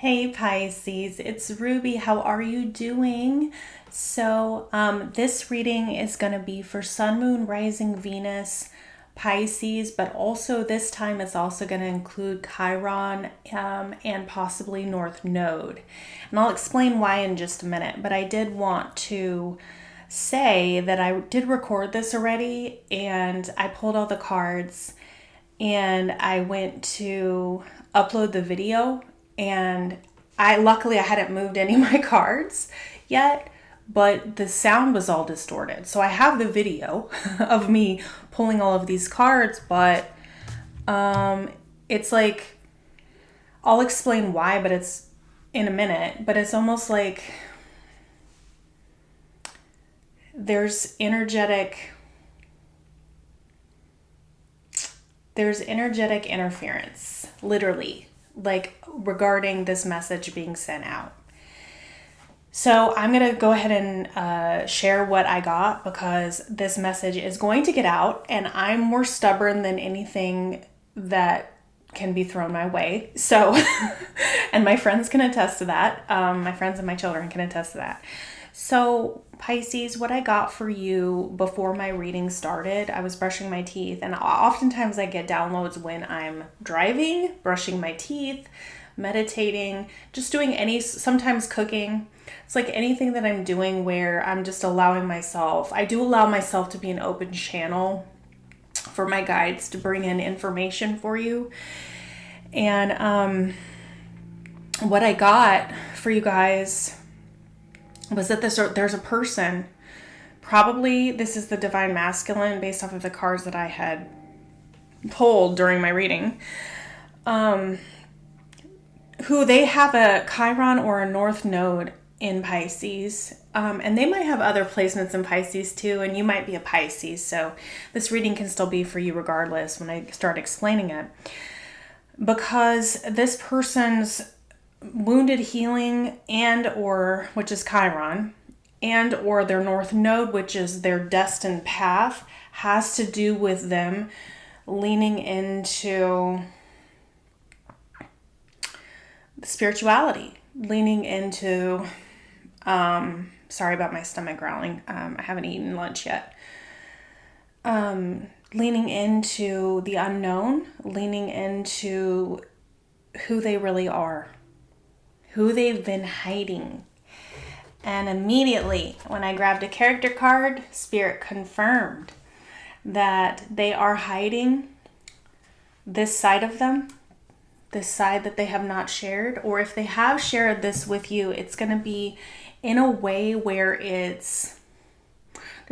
Hey Pisces, it's Ruby. How are you doing? This reading is going to be for Sun, Moon, Rising, Venus, Pisces, but also this time it's also going to include Chiron and possibly North Node. And I'll explain why in just a minute, but I did want to say that I did record this already and I pulled all the cards and I went to upload the video and luckily I hadn't moved any of my cards yet, but the sound was all distorted. So I have the video of me pulling all of these cards, but it's like I'll explain why, but it's in a minute, but it's almost like there's energetic interference, literally, like regarding this message being sent out. So I'm going to go ahead and share what I got because this message is going to get out and I'm more stubborn than anything that can be thrown my way. So, and my friends can attest to that. My friends and my children can attest to that. So Pisces, what I got for you before my reading started, I was brushing my teeth, and oftentimes I get downloads when I'm driving, brushing my teeth, meditating, just doing sometimes cooking. It's like anything that I'm doing where I'm just allowing myself, I do allow myself to be an open channel for my guides to bring in information for you. And what I got for you guys was that there's a person, probably this is the divine masculine based off of the cards that I had pulled during my reading, who they have a Chiron or a North Node in Pisces, and they might have other placements in Pisces too, and you might be a Pisces, so this reading can still be for you regardless when I start explaining it, because this person's wounded healing which is Chiron, and or their North Node, which is their destined path, has to do with them leaning into spirituality, leaning into, sorry about my stomach growling, I haven't eaten lunch yet, leaning into the unknown, leaning into who they really are, who they've been hiding. And immediately when I grabbed a character card, Spirit confirmed that they are hiding this side of them, this side that they have not shared, or if they have shared this with you, it's going to be in a way where there's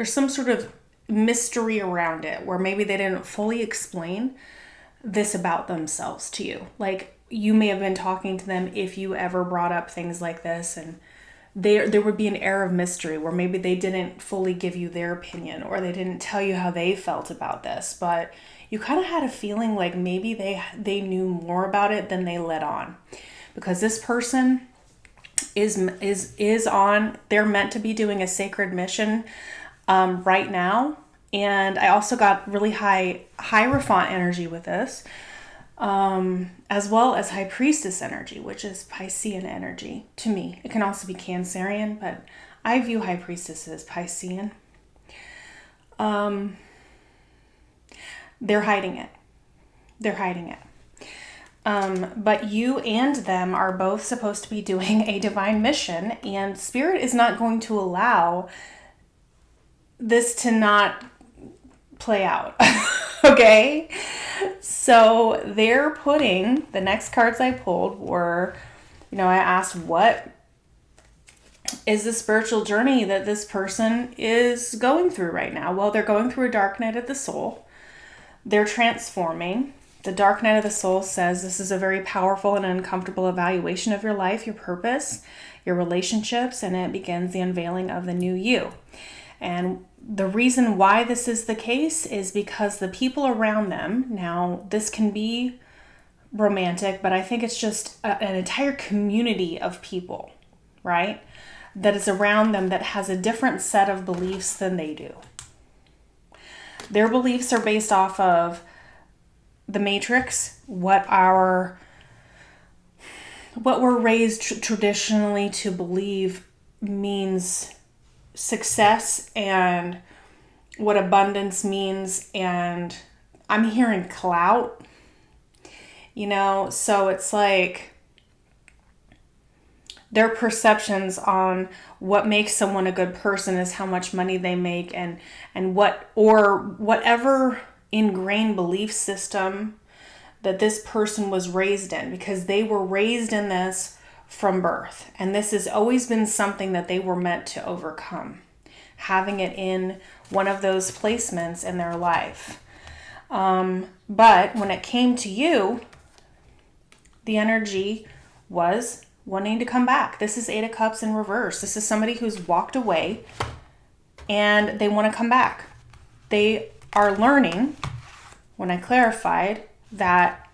some sort of mystery around it, where maybe they didn't fully explain this about themselves to you. Like, you may have been talking to them if you ever brought up things like this, and there would be an air of mystery where maybe they didn't fully give you their opinion, or they didn't tell you how they felt about this, but you kind of had a feeling like maybe they knew more about it than they let on, because this person is on, they're meant to be doing a sacred mission right now. And I also got really high Hierophant energy with this, as well as High Priestess energy, which is Piscean energy to me. It can also be Cancerian, but I view High Priestess as Piscean. They're hiding it. But you and them are both supposed to be doing a divine mission, and Spirit is not going to allow this to not play out. Okay? So they're putting, the next cards I pulled were, I asked, what is the spiritual journey that this person is going through right now? Well, they're going through a dark night of the soul. They're transforming. The dark night of the soul says this is a very powerful and uncomfortable evaluation of your life, your purpose, your relationships, and it begins the unveiling of the new you. And the reason why this is the case is because the people around them, now this can be romantic, but I think it's just an entire community of people, right? That is around them that has a different set of beliefs than they do. Their beliefs are based off of the matrix, what our what we're raised traditionally to believe means success and what abundance means, and I'm hearing clout, so it's like their perceptions on what makes someone a good person is how much money they make and whatever ingrained belief system that this person was raised in, because they were raised in this from birth. And this has always been something that they were meant to overcome, having it in one of those placements in their life. But when it came to you, the energy was wanting to come back. This is 8 of Cups in reverse. This is somebody who's walked away and they want to come back. They are learning, when I clarified, that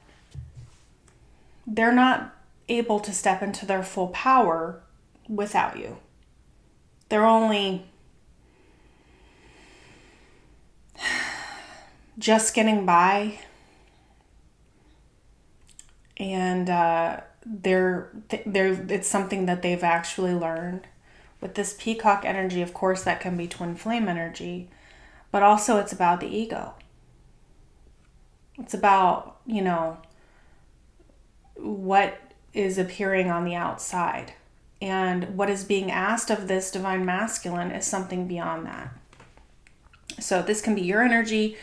they're not able to step into their full power without you. They're only just getting by, and it's something that they've actually learned. With this peacock energy, of course, that can be twin flame energy, but also it's about the ego. It's about, what is appearing on the outside. And what is being asked of this divine masculine is something beyond that. So this can be your energy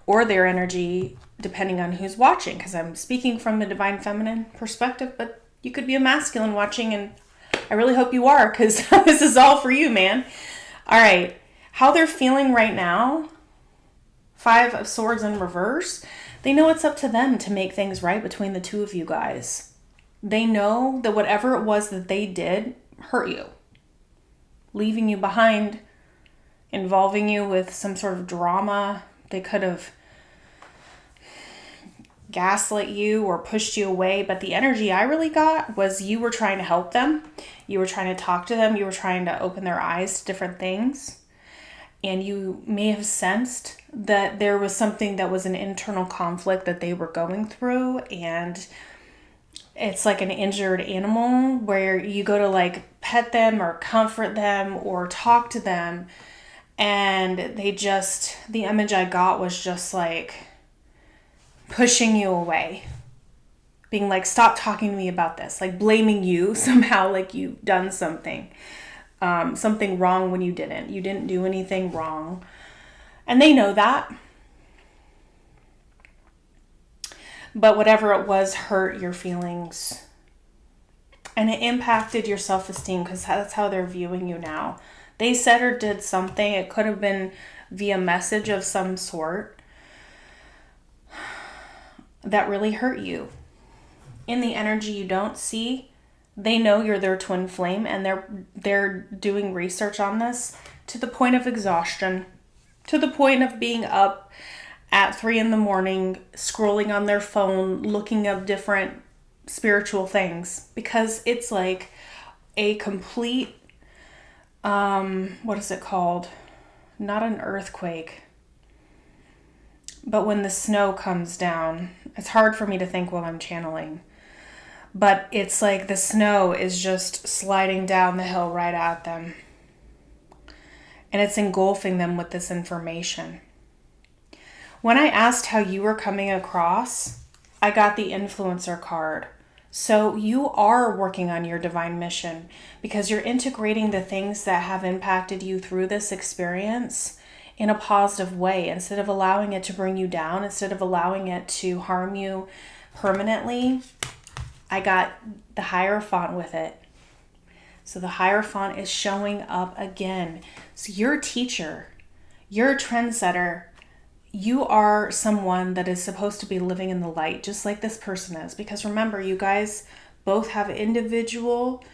or their energy, depending on who's watching, because I'm speaking from the divine feminine perspective, but you could be a masculine watching, and I really hope you are, because this is all for you, man. All right, how they're feeling right now, 5 of Swords in reverse, they know it's up to them to make things right between the two of you guys. They know that whatever it was that they did hurt you, leaving you behind, involving you with some sort of drama. They could have gaslit you or pushed you away, but the energy I really got was you were trying to help them. You were trying to talk to them. You were trying to open their eyes to different things. And you may have sensed that there was something that was an internal conflict that they were going through. And it's like an injured animal where you go to like pet them or comfort them or talk to them. And the image I got was just like pushing you away, being like, stop talking to me about this, like blaming you somehow, like you've done something wrong when you didn't do anything wrong. And they know that. But whatever it was hurt your feelings. And it impacted your self-esteem, because that's how they're viewing you now. They said or did something. It could have been via message of some sort that really hurt you. In the energy you don't see, they know you're their twin flame, and they're doing research on this to the point of exhaustion, to the point of being up at 3 a.m, scrolling on their phone, looking up different spiritual things, because it's like a complete, what is it called? Not an earthquake, but when the snow comes down. It's hard for me to think while I'm channeling, but it's like the snow is just sliding down the hill right at them, and it's engulfing them with this information. When I asked how you were coming across, I got the influencer card. So you are working on your divine mission, because you're integrating the things that have impacted you through this experience in a positive way, instead of allowing it to bring you down, instead of allowing it to harm you permanently. I got the Hierophant with it. So the Hierophant is showing up again. So you're a teacher, you're a trendsetter. You are someone that is supposed to be living in the light, just like this person is. Because remember, you guys both have individual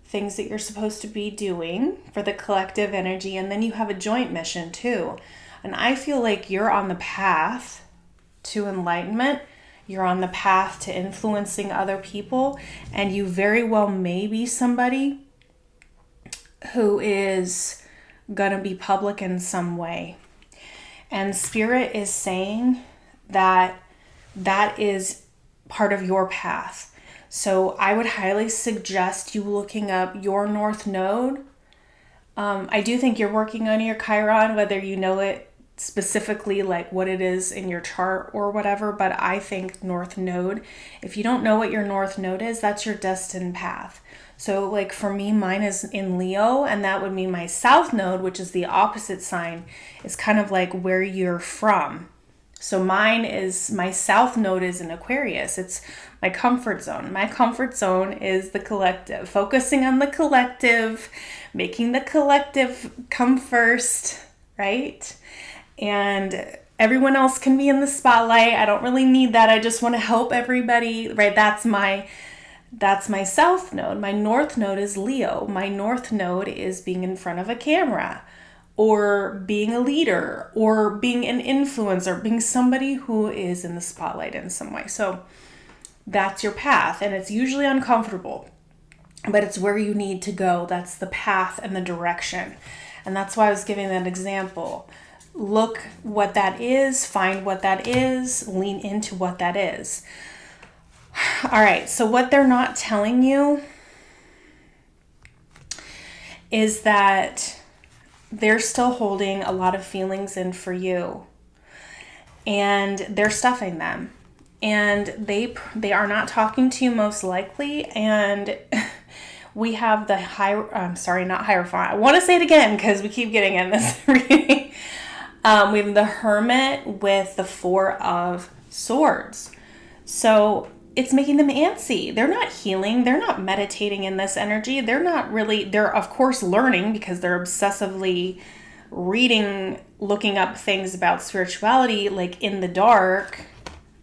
things that you're supposed to be doing for the collective energy, and then you have a joint mission too. And I feel like you're on the path to enlightenment. You're on the path to influencing other people, and you very well may be somebody who is gonna be public in some way. And Spirit is saying that that is part of your path. So I would highly suggest you looking up your North Node. I do think you're working on your Chiron, whether you know it specifically, like what it is in your chart or whatever, but I think North Node, if you don't know what your North Node is, that's your destined path. So like for me, mine is in Leo, and that would mean my South Node, which is the opposite sign, is kind of like where you're from. So my South Node is in Aquarius. It's my comfort zone. My comfort zone is the collective, focusing on the collective, making the collective come first, right? And everyone else can be in the spotlight. I don't really need that. I just want to help everybody, right? That's my South Node. My North Node is Leo. My North Node is being in front of a camera, or being a leader, or being an influencer, being somebody who is in the spotlight in some way. So that's your path, and it's usually uncomfortable, but it's where you need to go. That's the path and the direction. And that's why I was giving that example. Look what that is, find what that is, lean into what that is. All right, so what they're not telling you is that they're still holding a lot of feelings in for you, and they're stuffing them, and they are not talking to you most likely. And we have the not Hierophant. I want to say it again because we keep getting in this reading. We have the Hermit with the Four of Swords. So it's making them antsy. They're not healing. They're not meditating in this energy. They're of course learning, because they're obsessively reading, looking up things about spirituality, like in the dark,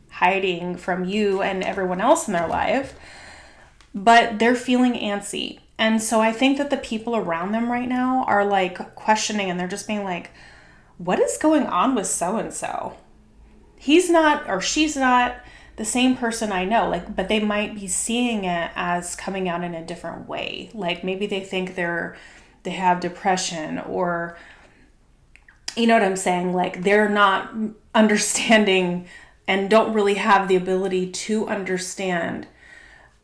hiding from you and everyone else in their life. But they're feeling antsy. And so I think that the people around them right now are like questioning, and they're just being like, what is going on with so-and-so? He's not, or she's not the same person I know, like, but they might be seeing it as coming out in a different way. Like maybe they think they have depression, or, you know what I'm saying? Like they're not understanding and don't really have the ability to understand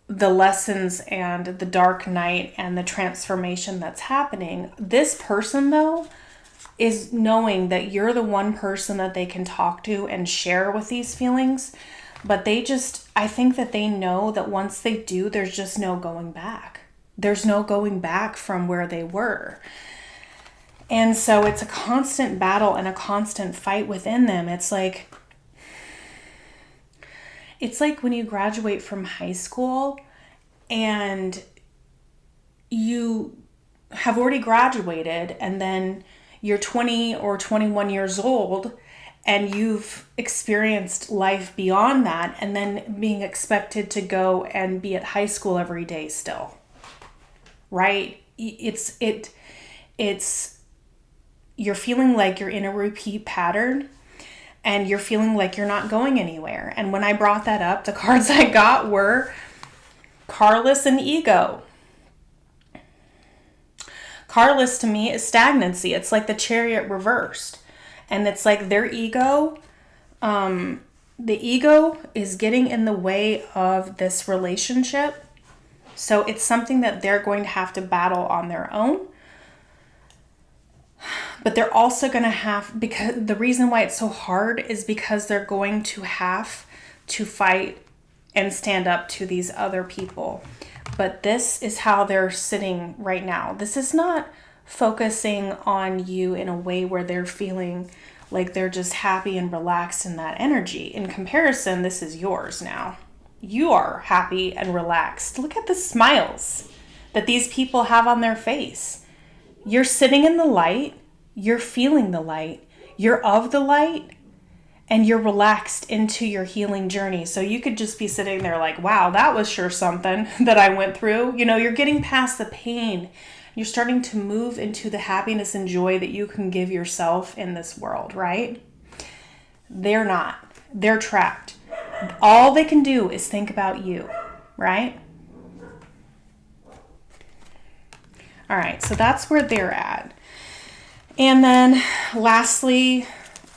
the lessons and the dark night and the transformation that's happening. This person though is knowing that you're the one person that they can talk to and share with these feelings. But I think that they know that once they do, there's just no going back. There's no going back from where they were. And so it's a constant battle and a constant fight within them. It's like when you graduate from high school and you have already graduated, and then you're 20 or 21 years old, and you've experienced life beyond that, and then being expected to go and be at high school every day still, right? You're feeling like you're in a repeat pattern, and you're feeling like you're not going anywhere. And when I brought that up, the cards I got were Carless and Ego. Carless to me is stagnancy. It's like the Chariot reversed. And it's like their ego, the ego is getting in the way of this relationship. So it's something that they're going to have to battle on their own. But they're also going to have, because the reason why it's so hard is because they're going to have to fight and stand up to these other people. But this is how they're sitting right now. This is not focusing on you in a way where they're feeling like they're just happy and relaxed in that energy. In comparison, this is yours now. You are happy and relaxed. Look at the smiles that these people have on their face. You're sitting in the light. You're feeling the light. You're of the light. And you're relaxed into your healing journey. So you could just be sitting there like, wow, that was sure something that I went through. You know, you're getting past the pain. You're starting to move into the happiness and joy that you can give yourself in this world, right? They're not. They're trapped. All they can do is think about you, right? All right, so that's where they're at. And then lastly,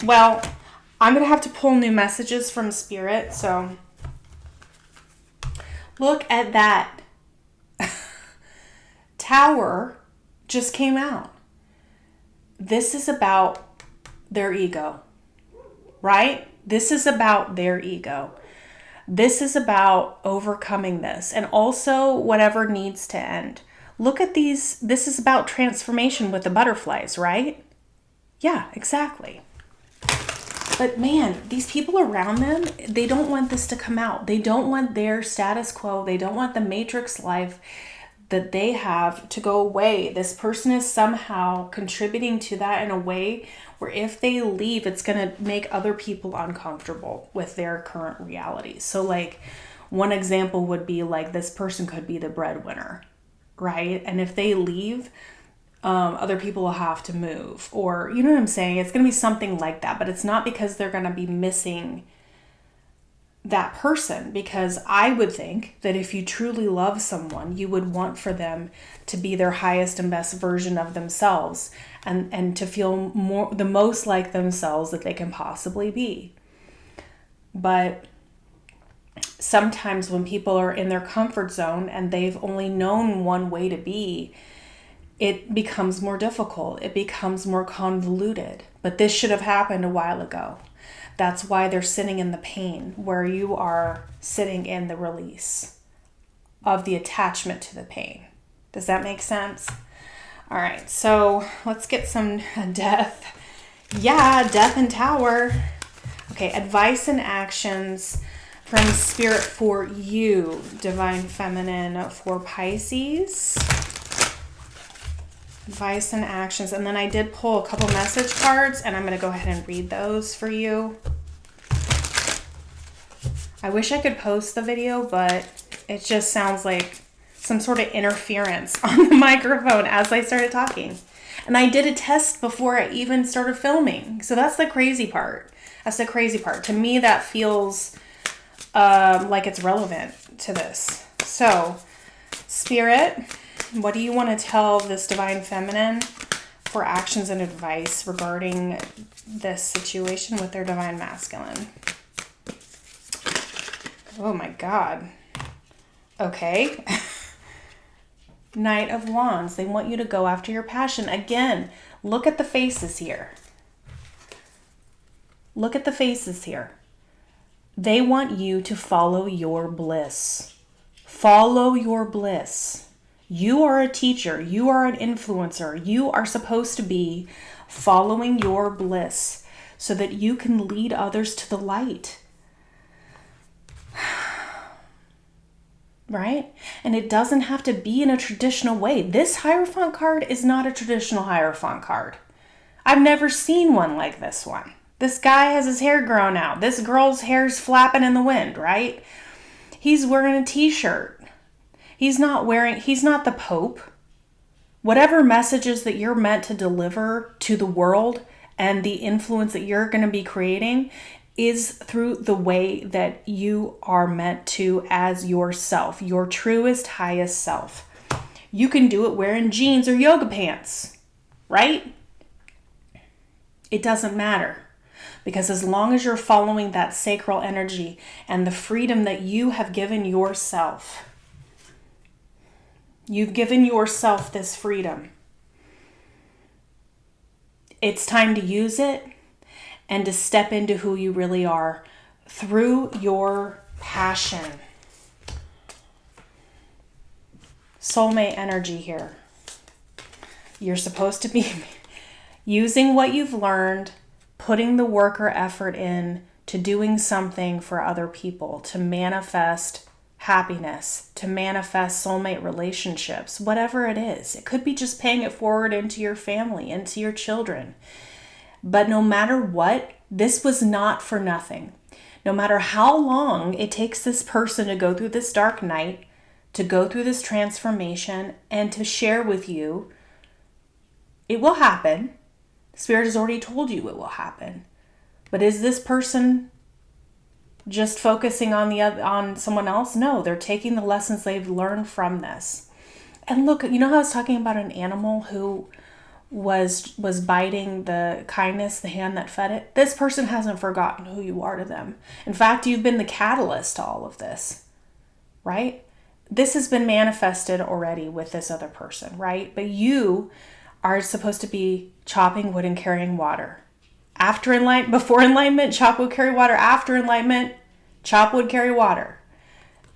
well, I'm going to have to pull new messages from Spirit. So Look at that. Tower just came out. This is about their ego, right? This is about their ego. This is about overcoming this and also whatever needs to end. Look at these. This is about transformation with the butterflies, right? Yeah, exactly. But man, these people around them, they don't want this to come out. They don't want their status quo. They don't want the matrix life that they have to go away. This person is somehow contributing to that in a way where if they leave, it's going to make other people uncomfortable with their current reality. So like one example would be like this person could be the breadwinner, right? And if they leave, other people will have to move, or you know what I'm saying? It's going to be something like that, but it's not because they're going to be missing that person, because I would think that if you truly love someone, you would want for them to be their highest and best version of themselves and to feel the most like themselves that they can possibly be. But sometimes when people are in their comfort zone and they've only known one way to be, it becomes more difficult. It becomes more convoluted. But this should have happened a while ago. That's why they're sitting in the pain, where you are sitting in the release of the attachment to the pain. Does that make sense? All right, so let's get some death. Yeah, death and tower. Okay, advice and actions from Spirit for you, Divine Feminine, for Pisces. Advice and actions. And then I did pull a couple message cards, and I'm going to go ahead and read those for you. I wish I could post the video, but it just sounds like some sort of interference on the microphone as I started talking. And I did a test before I even started filming. So that's the crazy part. That's the crazy part. To me, that feels like it's relevant to this. So, Spirit, what do you want to tell this Divine Feminine for actions and advice regarding this situation with their Divine Masculine? Oh my God. Okay. Knight of Wands. They want you to go after your passion. Again, look at the faces here. Look at the faces here. They want you to follow your bliss. Follow your bliss. You are a teacher. You are an influencer. You are supposed to be following your bliss so that you can lead others to the light. Right? And it doesn't have to be in a traditional way. This Hierophant card is not a traditional Hierophant card. I've never seen one like this one. This guy has his hair grown out. This girl's hair's flapping in the wind, right? He's wearing a t-shirt. He's not the Pope. Whatever messages that you're meant to deliver to the world and the influence that you're going to be creating is through the way that you are meant to as yourself, your truest, highest self. You can do it wearing jeans or yoga pants, right? It doesn't matter. Because as long as you're following that sacral energy and the freedom that you have given yourself, you've given yourself this freedom. It's time to use it and to step into who you really are through your passion. Soulmate energy here. You're supposed to be using what you've learned, putting the work or effort in to doing something for other people, to manifest happiness, to manifest soulmate relationships, whatever it is. It could be just paying it forward into your family, into your children. But no matter what, this was not for nothing. No matter how long it takes this person to go through this dark night, to go through this transformation, and to share with you, it will happen. Spirit has already told you it will happen. But is this person just focusing on someone else? No, they're taking the lessons they've learned from this. And look, you know how I was talking about an animal who was biting the kindness, the hand that fed it? This person hasn't forgotten who you are to them. In fact, you've been the catalyst to all of this, right? this has been manifested already with this other person, right? But you are supposed to be chopping wood and carrying water. Before enlightenment, chop wood, carry water. After enlightenment, chop wood, carry water.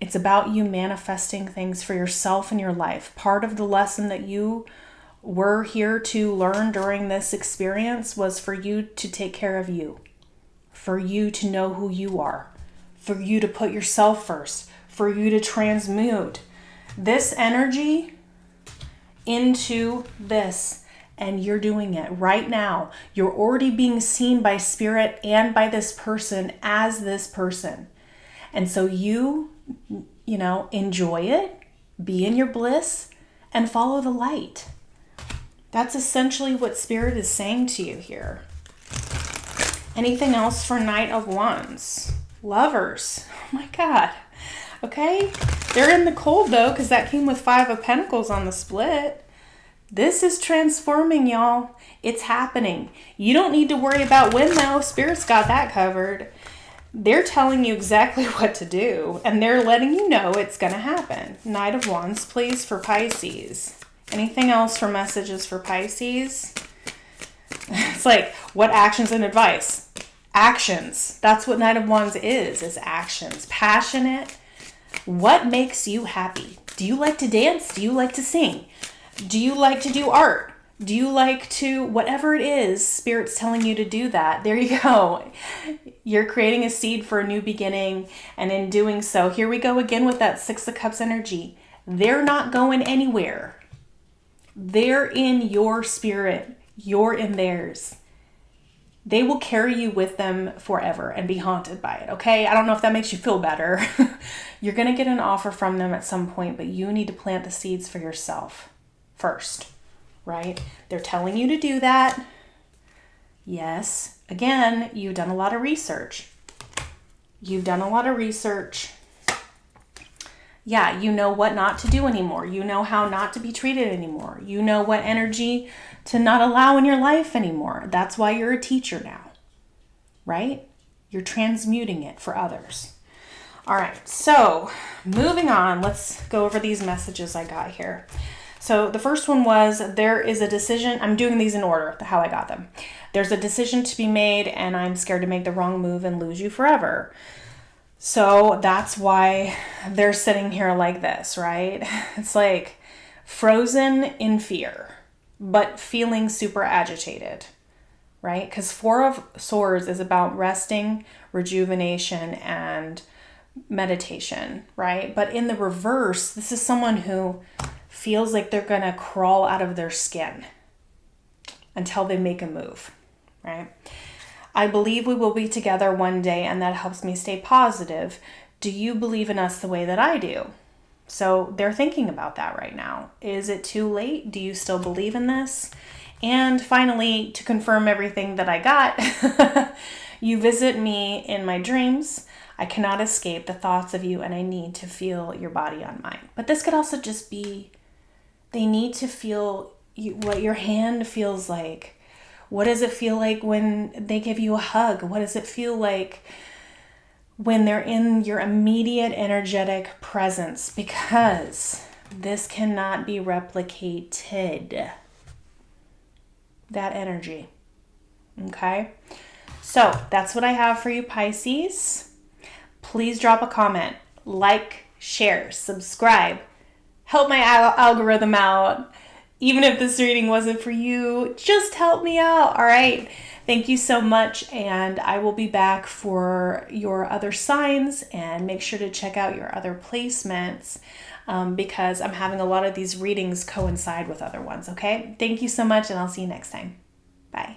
It's about you manifesting things for yourself in your life. Part of the lesson that you were here to learn during this experience was for you to take care of you, for you to know who you are, for you to put yourself first, for you to transmute this energy into this. And you're doing it right now. You're already being seen by spirit and by this person as this person. And so you enjoy it, be in your bliss, and follow the light. That's essentially what spirit is saying to you here. Anything else for Knight of Wands? Lovers. Oh my God. Okay. They're in the cold though, because that came with 5 of Pentacles on the split. This is transforming, y'all. It's happening. You don't need to worry about when though. Spirit's got that covered. They're telling you exactly what to do, and they're letting you know it's going to happen. Knight of Wands, please, for Pisces. Anything else for messages for Pisces? It's like, what actions and advice? Actions. That's what Knight of Wands is actions. Passionate. What makes you happy? Do you like to dance? Do you like to sing? Do you like to do art? Do you like to, whatever it is, Spirit's telling you to do that. There you go. You're creating a seed for a new beginning. And in doing so, here we go again with that 6 of Cups energy. They're not going anywhere. They're in your spirit. You're in theirs. They will carry you with them forever and be haunted by it, okay? I don't know if that makes you feel better. You're going to get an offer from them at some point, but you need to plant the seeds for yourself first, right? They're telling you to do that. Yes. Again, you've done a lot of research. Yeah, you know what not to do anymore. You know how not to be treated anymore. You know what energy to not allow in your life anymore. That's why you're a teacher now, right? You're transmuting it for others. All right, so moving on, let's go over these messages I got here. So the first one was, there is a decision. I'm doing these in order, how I got them. There's a decision to be made, and I'm scared to make the wrong move and lose you forever. So that's why they're sitting here like this, right? It's like frozen in fear, but feeling super agitated, right? Because 4 of Swords is about resting, rejuvenation, and meditation, right? But in the reverse, this is someone who feels like they're going to crawl out of their skin until they make a move, right? I believe we will be together one day, and that helps me stay positive. Do you believe in us the way that I do? So they're thinking about that right now. Is it too late? Do you still believe in this? And finally, to confirm everything that I got, you visit me in my dreams. I cannot escape the thoughts of you, and I need to feel your body on mine. But this could also just be, they need to feel what your hand feels like. What does it feel like when they give you a hug? What does it feel like when they're in your immediate energetic presence? Because this cannot be replicated. That energy. Okay? So that's what I have for you, Pisces. Please drop a comment, like, share, subscribe. Help my algorithm out. Even if this reading wasn't for you, just help me out, all right? Thank you so much, and I will be back for your other signs, and make sure to check out your other placements because I'm having a lot of these readings coincide with other ones, okay? Thank you so much, and I'll see you next time. Bye.